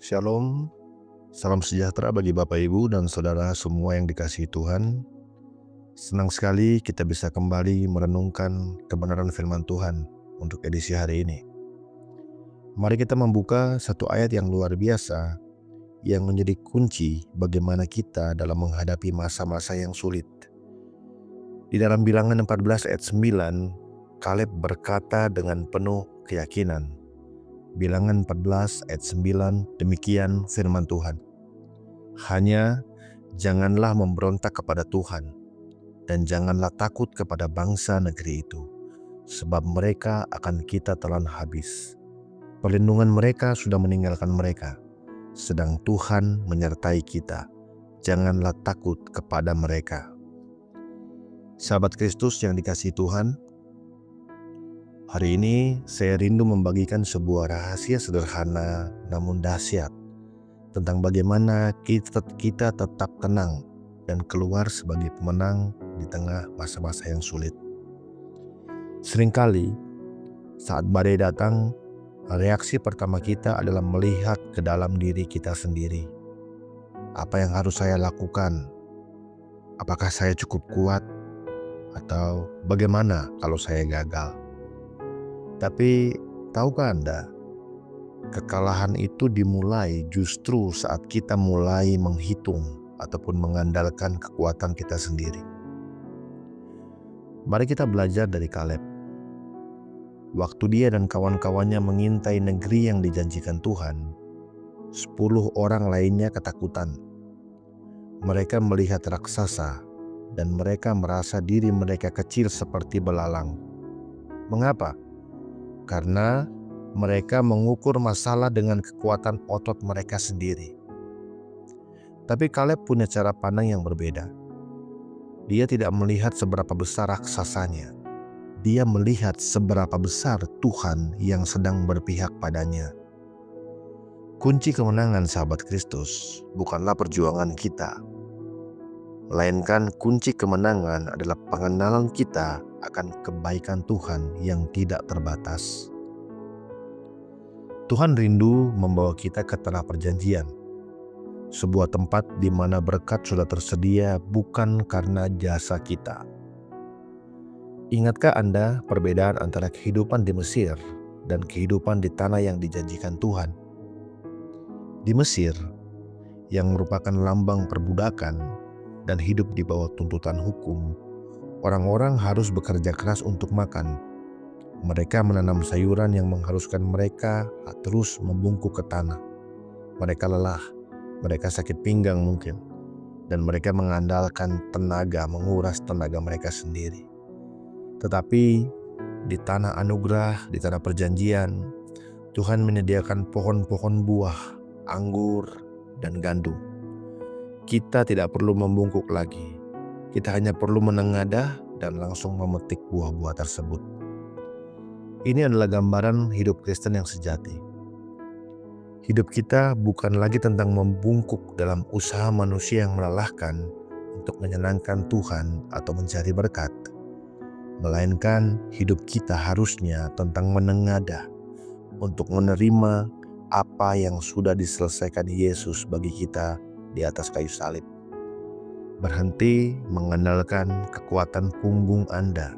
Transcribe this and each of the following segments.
Shalom, salam sejahtera bagi Bapak Ibu dan Saudara semua yang dikasihi Tuhan. Senang sekali kita bisa kembali merenungkan kebenaran firman Tuhan untuk edisi hari ini. Mari kita membuka satu ayat yang luar biasa yang menjadi kunci bagaimana kita dalam menghadapi masa-masa yang sulit. Di dalam Bilangan 14 ayat 9, Kaleb berkata dengan penuh keyakinan. Bilangan 14 ayat 9, demikian firman Tuhan. Hanya janganlah memberontak kepada Tuhan, dan janganlah takut kepada bangsa negeri itu, sebab mereka akan kita telan habis. Perlindungan mereka sudah meninggalkan mereka, sedang Tuhan menyertai kita. Janganlah takut kepada mereka. Sahabat Kristus yang dikasihi Tuhan, hari ini saya rindu membagikan sebuah rahasia sederhana namun dahsyat tentang bagaimana kita tetap tenang dan keluar sebagai pemenang di tengah masa-masa yang sulit. Seringkali saat badai datang, reaksi pertama kita adalah melihat ke dalam diri kita sendiri. Apa yang harus saya lakukan? Apakah saya cukup kuat? Atau bagaimana kalau saya gagal? Tapi tahukah Anda, kekalahan itu dimulai justru saat kita mulai menghitung ataupun mengandalkan kekuatan kita sendiri. Mari kita belajar dari Kaleb. Waktu dia dan kawan-kawannya mengintai negeri yang dijanjikan Tuhan, 10 orang lainnya ketakutan. Mereka melihat raksasa dan mereka merasa diri mereka kecil seperti belalang. Mengapa? Karena mereka mengukur masalah dengan kekuatan otot mereka sendiri. Tapi Kaleb punya cara pandang yang berbeda. Dia tidak melihat seberapa besar raksasanya. Dia melihat seberapa besar Tuhan yang sedang berpihak padanya. Kunci kemenangan sahabat Kristus bukanlah perjuangan kita, melainkan kunci kemenangan adalah pengenalan kita akan kebaikan Tuhan yang tidak terbatas. Tuhan rindu membawa kita ke tanah perjanjian, sebuah tempat di mana berkat sudah tersedia bukan karena jasa kita. Ingatkah Anda perbedaan antara kehidupan di Mesir dan kehidupan di tanah yang dijanjikan Tuhan? Di Mesir, yang merupakan lambang perbudakan dan hidup di bawah tuntutan hukum, orang-orang harus bekerja keras untuk makan. Mereka menanam sayuran yang mengharuskan mereka terus membungkuk ke tanah. Mereka lelah, mereka sakit pinggang mungkin, dan mereka mengandalkan tenaga, menguras tenaga mereka sendiri. Tetapi di tanah anugerah, di tanah perjanjian, Tuhan menyediakan pohon-pohon buah, anggur, dan gandum. Kita tidak perlu membungkuk lagi. Kita hanya perlu menengadah dan langsung memetik buah-buah tersebut. Ini adalah gambaran hidup Kristen yang sejati. Hidup kita bukan lagi tentang membungkuk dalam usaha manusia yang melelahkan untuk menyenangkan Tuhan atau mencari berkat, melainkan hidup kita harusnya tentang menengadah untuk menerima apa yang sudah diselesaikan Yesus bagi kita di atas kayu salib. Berhenti mengandalkan kekuatan punggung Anda.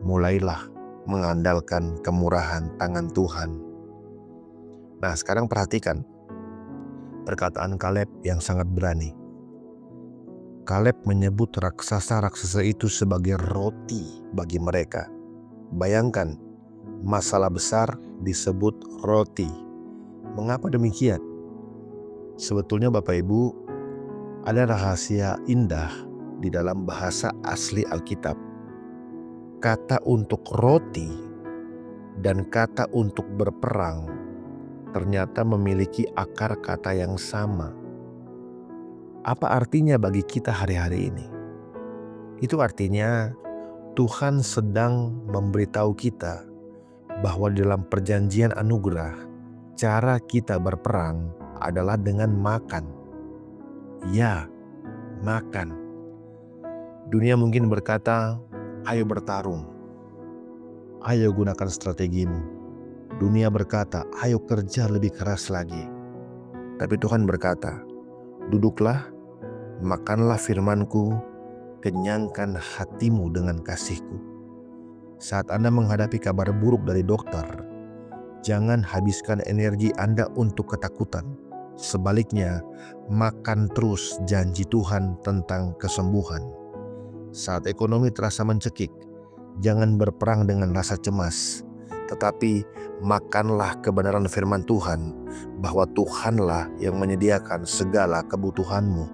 Mulailah mengandalkan kemurahan tangan Tuhan. Nah, sekarang perhatikan perkataan Kaleb yang sangat berani. Kaleb menyebut raksasa-raksasa itu sebagai roti bagi mereka. Bayangkan, masalah besar disebut roti. Mengapa demikian? Sebetulnya Bapak Ibu, ada rahasia indah di dalam bahasa asli Alkitab. Kata untuk roti dan kata untuk berperang ternyata memiliki akar kata yang sama. Apa artinya bagi kita hari-hari ini? Itu artinya Tuhan sedang memberitahu kita bahwa dalam perjanjian anugerah, cara kita berperang adalah dengan makan. Ya, makan. Dunia mungkin berkata, ayo bertarung. Ayo gunakan strategimu. Dunia berkata, ayo kerja lebih keras lagi. Tapi Tuhan berkata, "Duduklah, makanlah firman-Ku, kenyangkan hatimu dengan kasih-Ku." Saat Anda menghadapi kabar buruk dari dokter, jangan habiskan energi Anda untuk ketakutan. Sebaliknya, makan terus janji Tuhan tentang kesembuhan. Saat ekonomi terasa mencekik, jangan berperang dengan rasa cemas, tetapi makanlah kebenaran firman Tuhan bahwa Tuhanlah yang menyediakan segala kebutuhanmu.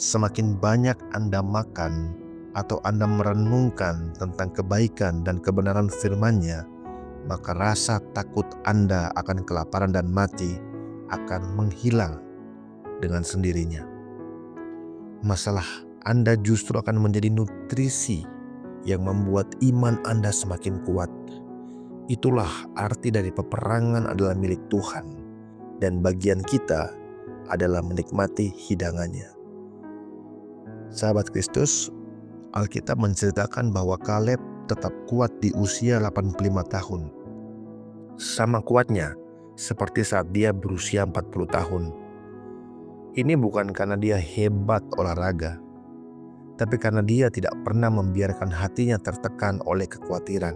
Semakin banyak Anda makan atau Anda merenungkan tentang kebaikan dan kebenaran firman-Nya, maka rasa takut Anda akan kelaparan dan mati akan menghilang dengan sendirinya. Masalah Anda justru akan menjadi nutrisi yang membuat iman Anda semakin kuat. Itulah arti dari peperangan adalah milik Tuhan, dan bagian kita adalah menikmati hidangannya. Sahabat Kristus, Alkitab menceritakan bahwa Kaleb tetap kuat di usia 85 tahun. Sama kuatnya seperti saat dia berusia 40 tahun. Ini bukan karena dia hebat olahraga, tapi karena dia tidak pernah membiarkan hatinya tertekan oleh kekhawatiran.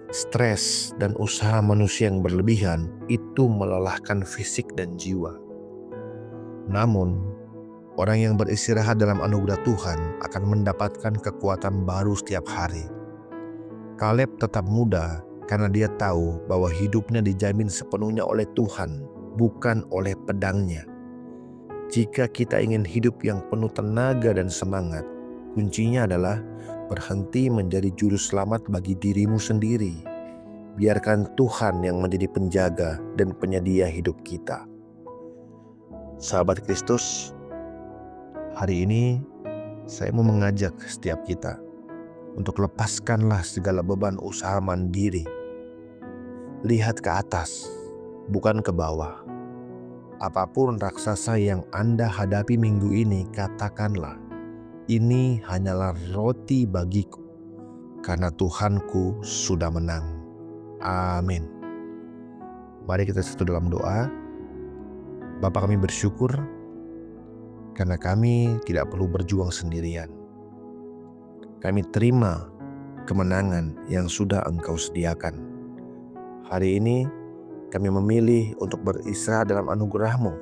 Stres dan usaha manusia yang berlebihan itu melelahkan fisik dan jiwa. Namun, orang yang beristirahat dalam anugerah Tuhan akan mendapatkan kekuatan baru setiap hari. Kaleb tetap muda karena dia tahu bahwa hidupnya dijamin sepenuhnya oleh Tuhan, bukan oleh pedangnya. Jika kita ingin hidup yang penuh tenaga dan semangat, kuncinya adalah berhenti menjadi juru selamat bagi dirimu sendiri. Biarkan Tuhan yang menjadi penjaga dan penyedia hidup kita. Sahabat Kristus, hari ini saya mau mengajak setiap kita untuk lepaskanlah segala beban usaha mandiri. Lihat ke atas, bukan ke bawah. Apapun raksasa yang Anda hadapi minggu ini, katakanlah, "Ini hanyalah roti bagiku, karena Tuhanku sudah menang." Amin. Mari kita satu dalam doa. Bapa, kami bersyukur karena kami tidak perlu berjuang sendirian. Kami terima kemenangan yang sudah Engkau sediakan. Hari ini kami memilih untuk beristirahat dalam anugerah-Mu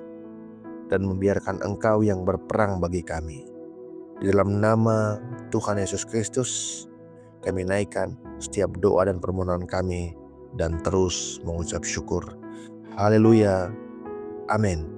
dan membiarkan Engkau yang berperang bagi kami. Di dalam nama Tuhan Yesus Kristus, kami naikkan setiap doa dan permohonan kami dan terus mengucap syukur. Haleluya. Amin.